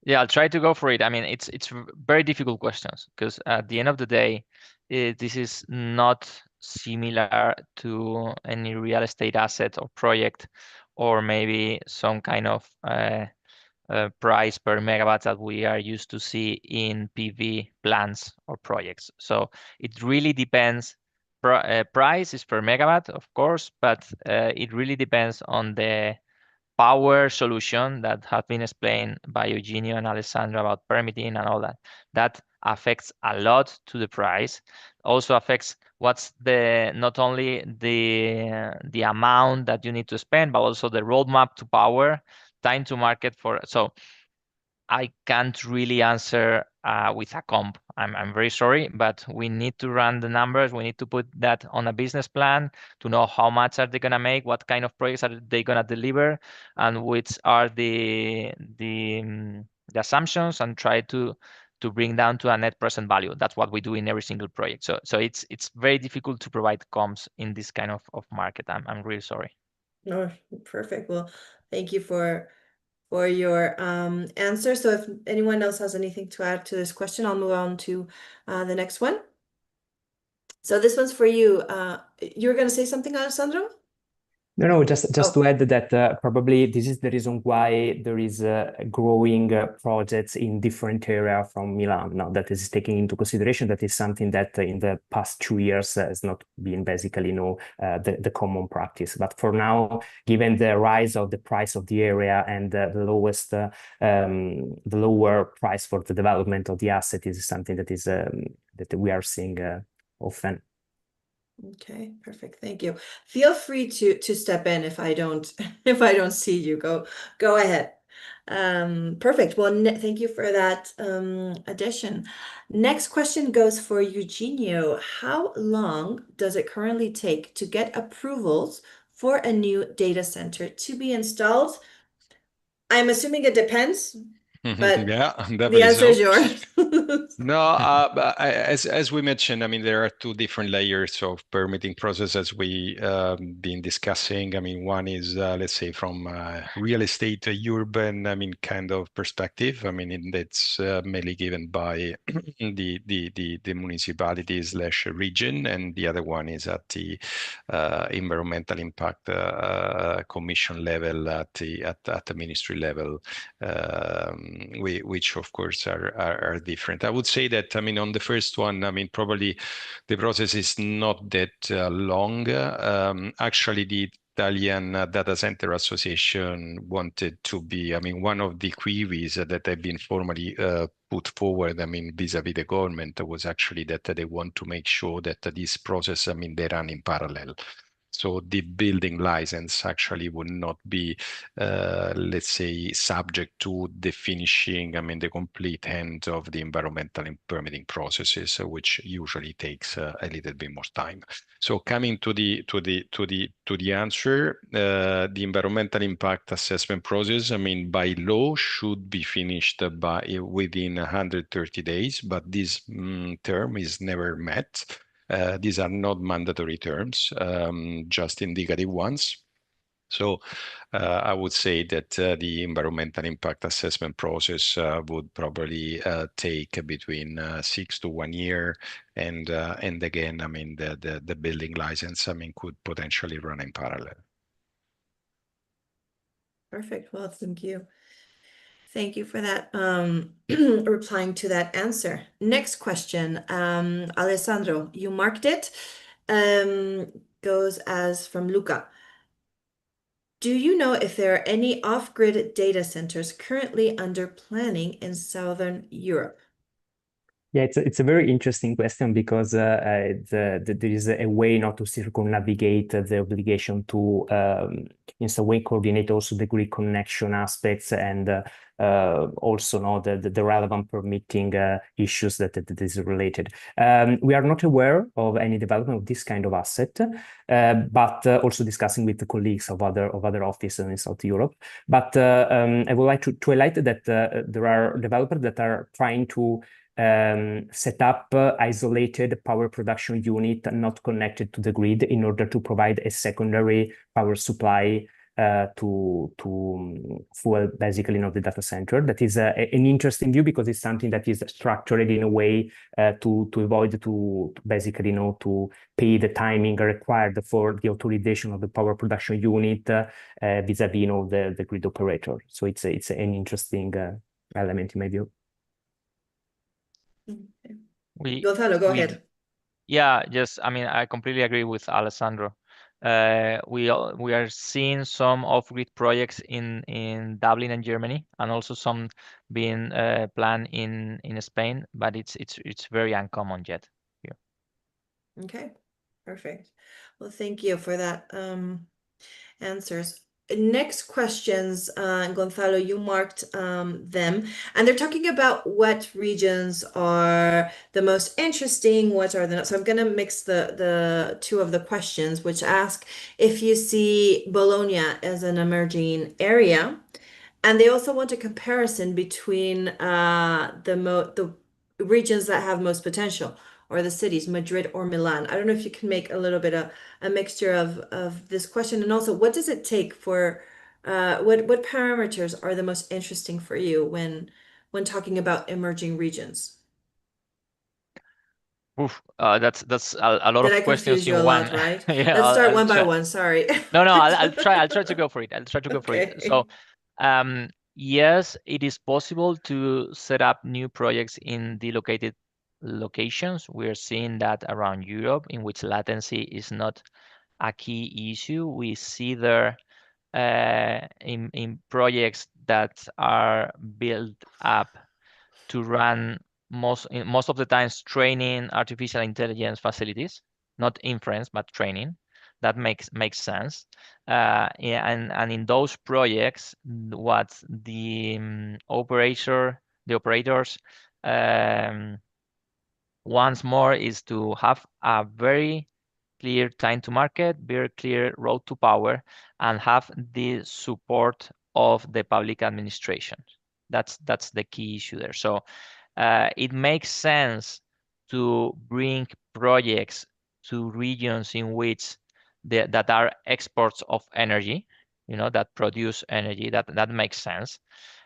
Yeah, I'll try to go for it. I mean, it's very difficult questions because at the end of the day, this is not similar to any real estate asset or project, or maybe some kind of price per megawatt that we are used to see in PV plants or projects. So it really depends. Price is per megawatt, of course, but it really depends on the power solution that have been explained by Eugenio and Alessandro about permitting and all that. That affects a lot to the price. Also affects what's not only the amount that you need to spend, but also the roadmap to power, time to market for. So I can't really answer with a comp. I'm very sorry, but we need to run the numbers. We need to put that on a business plan to know how much are they gonna make, what kind of projects are they gonna deliver, and which are the assumptions, and try to bring down to a net present value. That's what we do in every single project. So it's very difficult to provide comps in this kind of market. I'm really sorry. No, perfect. Well, thank you for your answer. So if anyone else has anything to add to this question, I'll move on to the next one. So this one's for you. You were going to say something, Alessandro? No, just to add that probably this is the reason why there is growing projects in different area from Milan. Now that is taking into consideration, that is something that in the past 2 years has not been basically the common practice. But for now, given the rise of the price of the area and the lower price for the development of the asset is something that is that we are seeing often. Okay, perfect. Thank you. Feel free to step in if I don't see you. Go ahead. Perfect. Well, thank you for that addition. Next question goes for Eugenio. How long does it currently take to get approvals for a new data center to be installed? I'm assuming it depends, but Yeah, the answer is yours. No, but as we mentioned, I mean, there are two different layers of permitting process as we been discussing. I mean, one is, let's say, from real estate, urban, I mean, kind of perspective. I mean, it's mainly given by the municipality / region, and the other one is at the environmental impact commission level at the ministry level, which of course are different. I would say that, I mean, on the first one, I mean, probably the process is not that long. Actually, the Italian Data Center Association wanted to be, I mean, one of the queries that have been formally put forward, I mean, vis-a-vis the government, was actually that they want to make sure that this process, I mean, they run in parallel. So the building license actually would not be, let's say, subject to the finishing, I mean, the complete end of the environmental and permitting processes, which usually takes a little bit more time. So coming to the answer, the environmental impact assessment process, I mean, by law should be finished within 130 days, but this term is never met. These are not mandatory terms, just indicative ones. So I would say that the environmental impact assessment process would probably take between 6 to 1 year, and again, I mean, the building license, I mean, could potentially run in parallel. Perfect. Well, thank you. Thank you for that, replying to that answer. Next question, Alessandro, you marked it. Goes as from Luca. Do you know if there are any off-grid data centers currently under planning in Southern Europe? Yeah, it's a very interesting question because there is a way not to circumnavigate the obligation to in some way coordinate also the grid connection aspects and also the relevant permitting issues that is related. We are not aware of any development of this kind of asset, but also discussing with the colleagues of other offices in South Europe. But I would like to highlight that there are developers that are trying to set up isolated power production unit not connected to the grid in order to provide a secondary power supply to fuel basically the data center. That is an interesting view because it's something that is structured in a way to avoid to basically to pay the timing required for the authorization of the power production unit vis-a-vis the grid operator. So it's an interesting element in my view. Gonzalo, go ahead. Yeah, just, I mean, I completely agree with Alessandro. We are seeing some off-grid projects in Dublin and Germany, and also some being planned in Spain, but it's very uncommon yet here. Okay, perfect. Well, thank you for that answers. Next questions, Gonzalo, you marked them, and they're talking about what regions are the most interesting, what are the not. So I'm going to mix the two of the questions, which ask if you see Bologna as an emerging area, and they also want a comparison between the regions that have most potential, or the cities, Madrid or Milan. I don't know if you can make a little bit of a mixture of this question, and also what does it take for what parameters are the most interesting for you when talking about emerging regions? Oof, that's a lot Did of I questions confuse you in a one. lot, right? Yeah, Let's start I'll one by try. one. Sorry. No, I'll try to go for it. I'll try to go for it. Okay. So, yes, it is possible to set up new projects in delocated locations. We're seeing that around Europe, in which latency is not a key issue. We see there in projects that are built up to run most of the times training artificial intelligence facilities, not inference, but training. That makes sense. Yeah, and in those projects, what the operators once more is to have a very clear time to market, very clear road to power, and have the support of the public administration. That's the key issue there. So it makes sense to bring projects to regions in which that are exports of energy, that produce energy. That makes sense.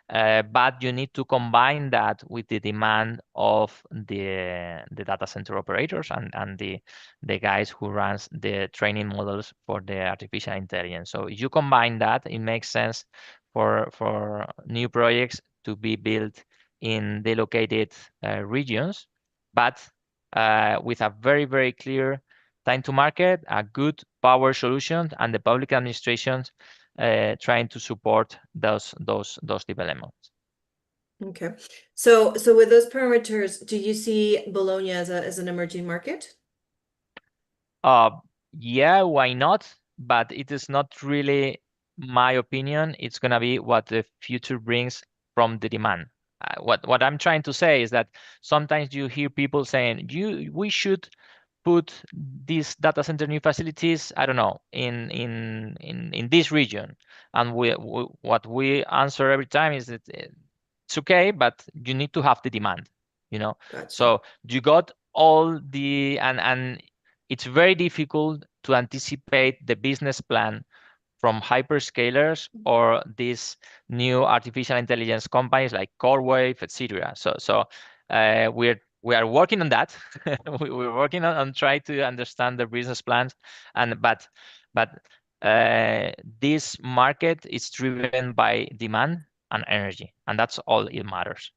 But you need to combine that with the demand of the data center operators and the guys who runs the training models for the artificial intelligence. So if you combine that, it makes sense for new projects to be built in the located regions, but with a very, very clear time to market, a good power solution, and the public administrations trying to support those developments. Okay. So with those parameters, do you see Bologna as an emerging market? Yeah, why not? But it is not really my opinion. It's gonna be what the future brings from the demand. What I'm trying to say is that sometimes you hear people saying we should put these data center new facilities, I don't know, in this region, and what we answer every time is that it's okay, but you need to have the demand, Gotcha. So you got all the and it's very difficult to anticipate the business plan from hyperscalers or these new artificial intelligence companies like Colliers, etc. So we are working on that. We're working on trying to understand the business plans, but this market is driven by demand and energy, and that's all it matters.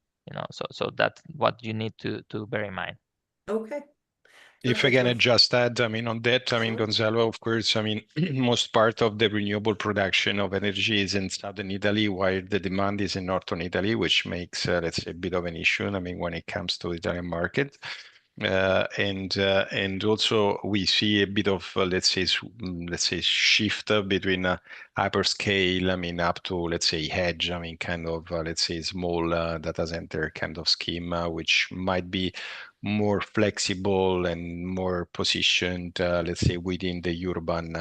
So that's what you need to bear in mind. Okay. If I Perfect. can just add, on that, Sure. Gonzalo, of course, most part of the renewable production of energy is in southern Italy, while the demand is in northern Italy, which makes, let's say, a bit of an issue, when it comes to the Italian market. And also we see a bit of, let's say, shift between hyperscale, up to, let's say, edge, kind of, let's say, small data center kind of scheme, which might be more flexible and more positioned, let's say, within the urban,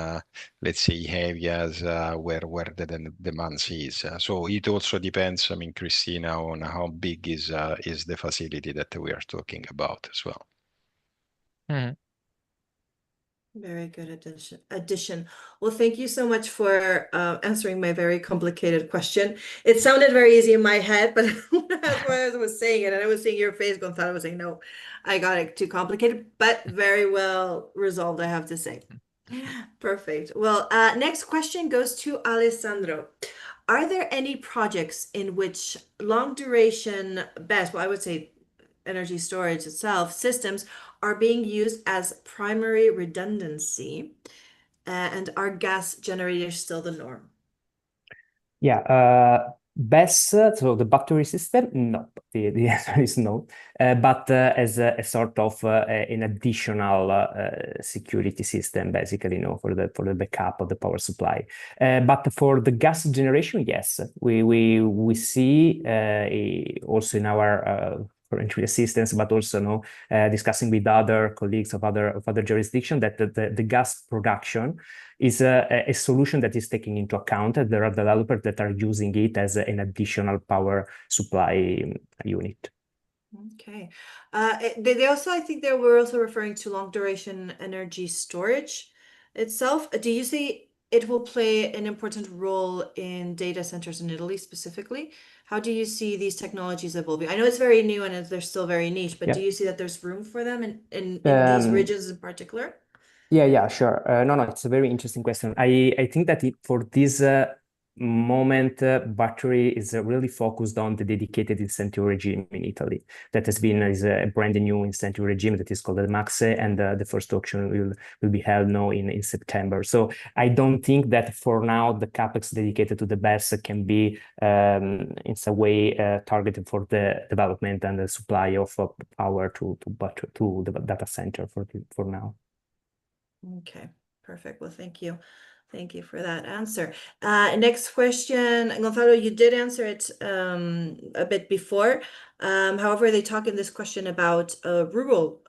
let's say, areas where the demand is. So it also depends, Christina, on how big is the facility that we are talking about as well. Mm-hmm. Very good addition. Well, thank you so much for answering my very complicated question. It sounded very easy in my head, but that's why I was saying it. And I was seeing your face, Gonzalo was saying, no, I got it too complicated, but very well resolved, I have to say. Perfect. Well, next question goes to Alessandro. Are there any projects in which long duration BESS, well, I would say energy storage itself, systems are being used as primary redundancy, and are gas generators still the norm? Yeah, BESS, so the battery system, no, the answer is no, but as a sort of an additional security system, basically, for the backup of the power supply. But for the gas generation, yes, we see also in our current assistance, but also discussing with other colleagues of other jurisdictions that the gas production is a solution that is taking into account that there are developers that are using it as an additional power supply unit. Okay. They also, I think they were also referring to long duration energy storage itself. Do you see it will play an important role in data centers in Italy specifically? How do you see these technologies evolving? I know it's very new and they're still very niche, but do you see that there's room for them in these regions in particular? Yeah, sure. No, it's a very interesting question. I think that for this moment, battery is really focused on the dedicated incentive regime in Italy. That is a brand new incentive regime that is called the Maxe, and the first auction will be held now in September. So I don't think that for now the capex dedicated to the BESS can be in some way targeted for the development and the supply of power to the data center for now. Okay, perfect. Well, thank you. Thank you for that answer. Next question, Gonzalo, you did answer it a bit before. However, they talk in this question about rural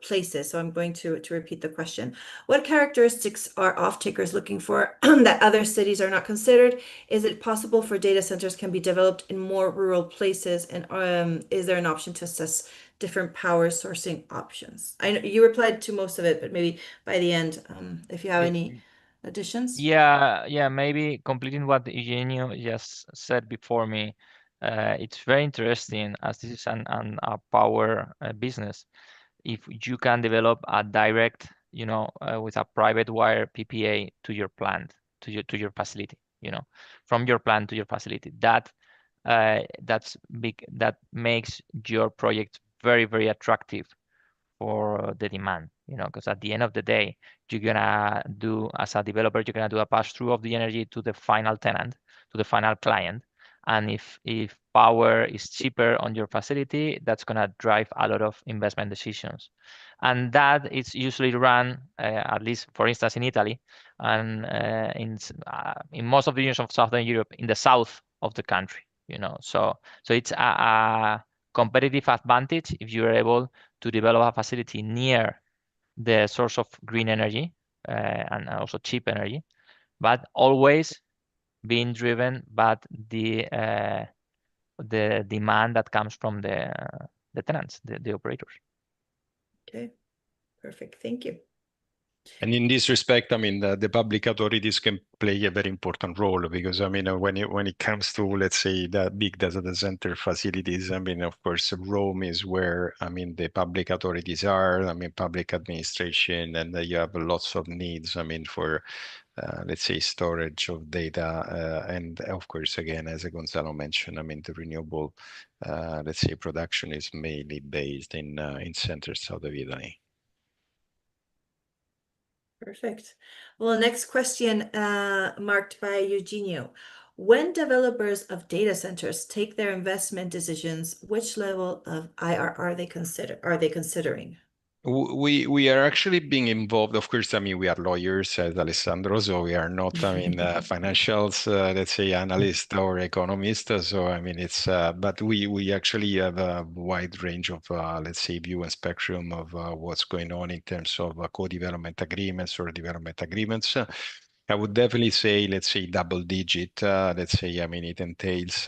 places. So I'm going to repeat the question. What characteristics are off-takers looking for that other cities are not considered? Is it possible for data centers can be developed in more rural places? And is there an option to assess different power sourcing options? I know you replied to most of it, but maybe by the end, if you have any additions? Yeah, maybe completing what Eugenio just said before me. It's very interesting as this is a power business. If you can develop a direct, with a private wire PPA to your plant, to your facility, from your plant to your facility, that's big. That makes your project very, very attractive for the demand, because at the end of the day, you're gonna do, as a developer, you're gonna do a pass through of the energy to the final tenant, to the final client. And if power is cheaper on your facility, that's gonna drive a lot of investment decisions. And that is usually run, at least for instance in Italy, and in most of the regions of Southern Europe, in the south of the country, So it's a competitive advantage if you're able to develop a facility near the source of green energy and also cheap energy, but always being driven by the demand that comes from the tenants, the operators. Okay, perfect. Thank you. And in this respect, I mean, the public authorities can play a very important role because, I mean, when it comes to, let's say, the big data center facilities, I mean, of course, Rome is where, I mean, the public authorities are, I mean, public administration, and you have lots of needs, I mean, for, let's say, storage of data. And of course, again, as Gonzalo mentioned, I mean, the renewable, let's say, production is mainly based in central south of Italy. Perfect. Well, next question marked by Eugenio. When developers of data centers take their investment decisions, which level of IRR are they considering? We are actually being involved. Of course, I mean, we are lawyers as Alessandro, so we are not, I mean, financials, let's say, analysts or economists. So, I mean, it's, but we actually have a wide range of, let's say, view and spectrum of what's going on in terms of co-development agreements or development agreements. I would definitely say, let's say, double digit. Let's say, I mean, it entails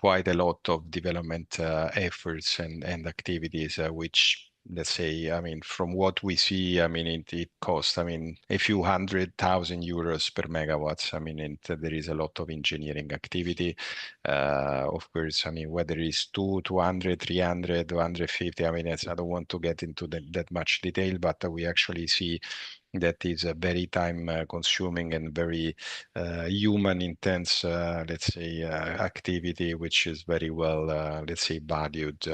quite a lot of development efforts and activities, which, let's say, I mean, from what we see, I mean, it costs, I mean, a few €100,000 per megawatts. I mean, there is a lot of engineering activity. Of course, I mean, whether it's 200, 300, 250, I mean, I don't want to get into that much detail, but we actually see that is a very time consuming and very human intense, let's say, activity, which is very well, let's say, valued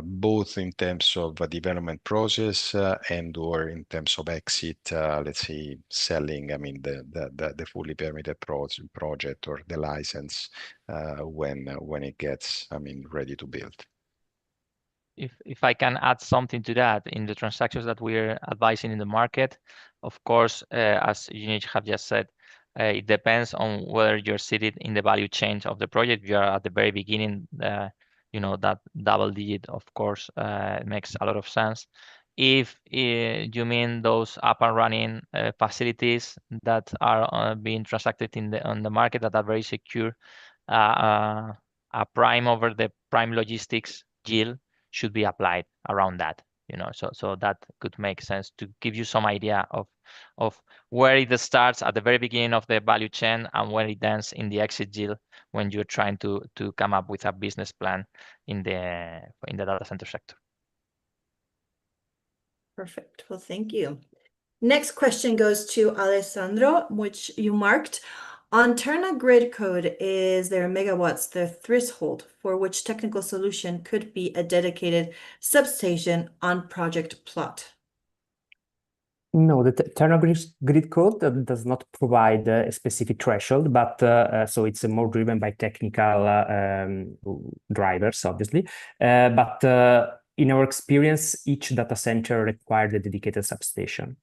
both in terms of a development process and or in terms of exit, let's say, selling, I mean, the fully permitted project or the license when it gets, I mean, ready to build. If I can add something to that, in the transactions that we're advising in the market, of course, as you have just said, it depends on whether you're seated in the value chain of the project. If you are at the very beginning, you know, that double digit, of course, makes a lot of sense. If you mean those up and running facilities that are being transacted on the market that are very secure, a prime over the prime logistics yield should be applied around that, you know, so that could make sense to give you some idea of where it starts at the very beginning of the value chain and where it ends in the exit yield when you're trying to come up with a business plan in the data center sector. Perfect. Well, thank you. Next question goes to Alessandro, which you marked. On Terna grid code, is there megawatts the threshold for which technical solution could be a dedicated substation on project plot? No, the Terna grid code does not provide a specific threshold, but so it's more driven by technical drivers, obviously. But in our experience, each data center required a dedicated substation,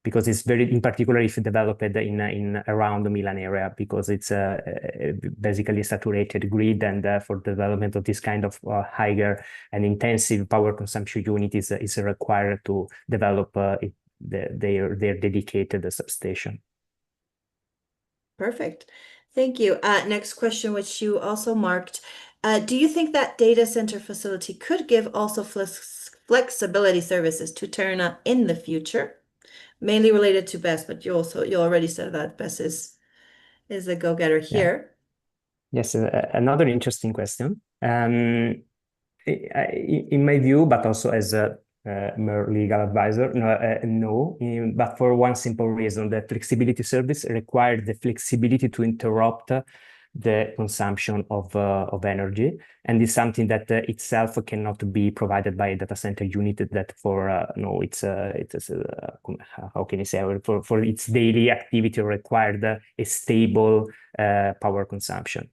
because it's very, in particular, if developed in around the Milan area, because it's basically a saturated grid, and for development of this kind of higher and intensive power consumption unit is required to develop their dedicated substation. Perfect. Thank you. Next question, which you also marked. Do you think that data center facility could give also flexibility services to Terna in the future? Mainly related to BESS, but you already said that BESS is a go-getter here. Yes, another interesting question. In my view, but also as a more legal advisor, no, but for one simple reason: the flexibility service required the flexibility to interrupt the consumption of energy, and is something that itself cannot be provided by a data center unit that for no, it's how can you say, for its daily activity required a stable power consumption.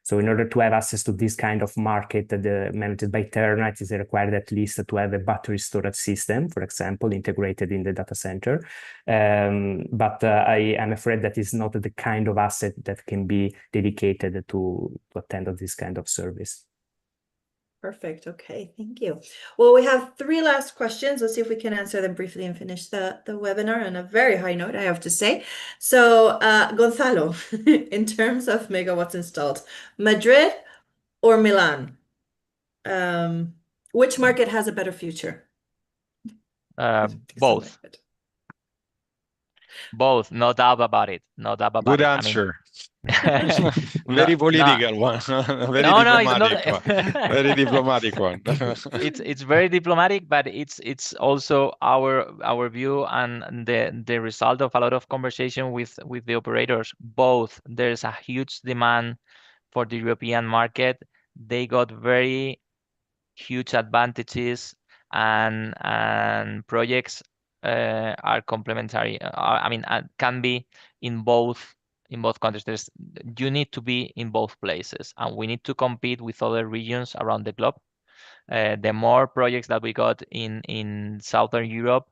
So in order to have access to this kind of market managed by Terna, it is required at least to have a battery storage system, for example, integrated in the data center. But I am afraid that is not the kind of asset that can be dedicated to attend to this kind of service. Perfect. Okay, thank you. Well, we have 3 last questions. Let's see if we can answer them briefly and finish the webinar on a very high note, I have to say. So, Gonzalo, in terms of megawatts installed, Madrid or Milan? Which market has a better future? Both. Both, no doubt about it. No doubt about Good it. answer. No, Very political one. Very no, diplomatic it's one. Very diplomatic one. It's very diplomatic, but it's also our view and the result of a lot of conversation with the operators. Both, there's a huge demand for the European market. They got very huge advantages, and projects are complementary. I mean, can be in both countries. You need to be in both places, and we need to compete with other regions around the globe. The more projects that we got in Southern Europe,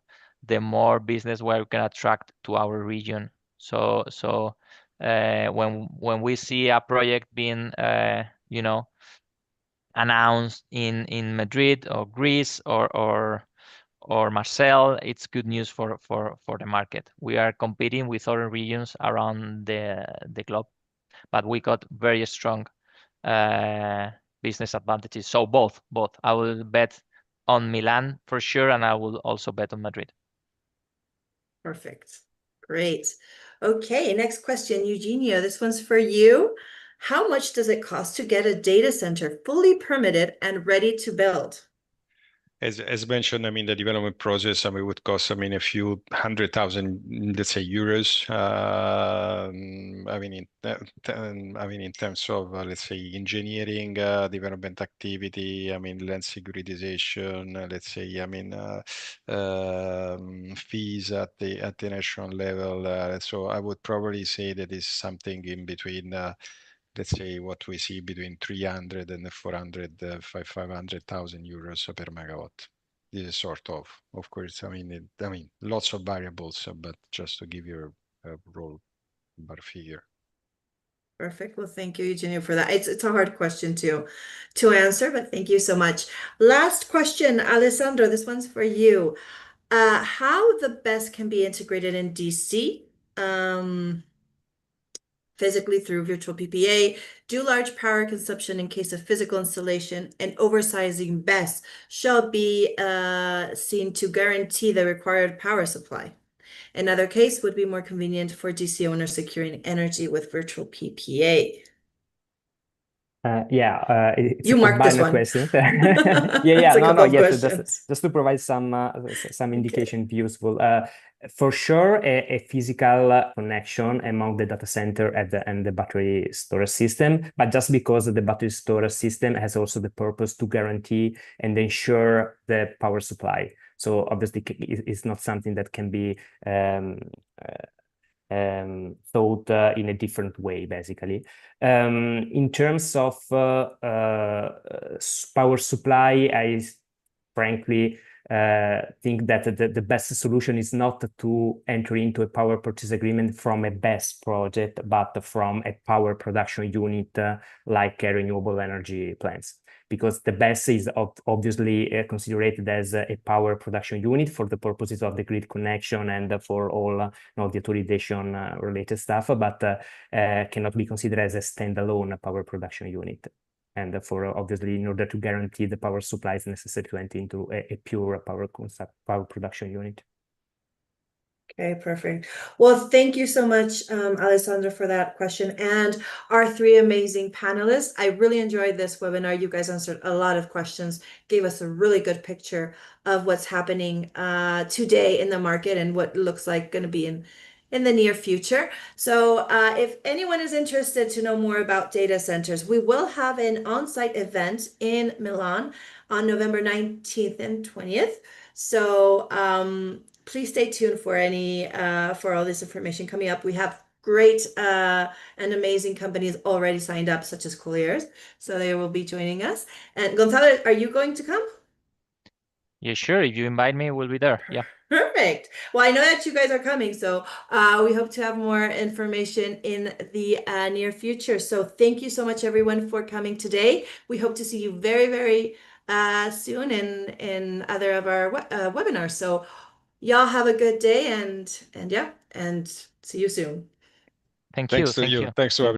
the more business we can attract to our region. So when we see a project being announced in Madrid or Greece or Marseille, it's good news for the market. We are competing with other regions around the globe, but we got very strong business advantages. So both. I will bet on Milan for sure, and I will also bet on Madrid. Perfect. Great. Okay, next question, Eugenio. This one's for you. How much does it cost to get a data center fully permitted and ready to build? As mentioned, I mean, the development process, I mean, would cost, I mean, a few 100,000, let's say, euros. I mean, in terms of, let's say, engineering, development activity, I mean, land securitization, let's say, I mean, fees at the national level. So I would probably say that is something in between. Let's say what we see between 300 and 400, 500,000 euros per megawatt. This is sort of course, I mean, lots of variables, but just to give you a roll bar figure. Perfect. Well, thank you, Eugenio, for that. It's a hard question to answer, but thank you so much. Last question, Alessandro, this one's for you. How the BESS can be integrated in DC? Physically through virtual PPA, do large power consumption in case of physical installation, and oversizing BESS shall be seen to guarantee the required power supply. Another case would be more convenient for DC owners securing energy with virtual PPA. It's You a marked this combined one. question. It's a couple of questions. Just to provide some indication useful. For sure, a physical connection among the data center and the battery storage system, but just because the battery storage system has also the purpose to guarantee and ensure the power supply. So obviously, it's not something that can be thought in a different way, basically. In terms of power supply, I frankly think that the best solution is not to enter into a power purchase agreement from a BESS project, but from a power production unit like renewable energy plants. Because the BESS is obviously considered as a power production unit for the purposes of the grid connection and for all the authorization related stuff, but cannot be considered as a standalone power production unit. And therefore, obviously, in order to guarantee the power supply, it's necessary to enter into a pure power production unit. Okay, perfect. Well, thank you so much, Alessandro, for that question, and our three amazing panelists. I really enjoyed this webinar. You guys answered a lot of questions, gave us a really good picture of what's happening today in the market and what looks like going to be in the near future. So if anyone is interested to know more about data centers, we will have an on-site event in Milan on November 19th and 20th. So please stay tuned for all this information coming up. We have great and amazing companies already signed up, such as Colliers. So they will be joining us. And Gonzalo, are you going to come? Yeah, sure. If you invite me, we'll be there. Yeah. Perfect. Well, I know that you guys are coming, so we hope to have more information in the near future. So thank you so much, everyone, for coming today. We hope to see you very, very soon in other of our webinars. So y'all have a good day and see you soon. Thank you. Thanks to you. Thanks to everyone.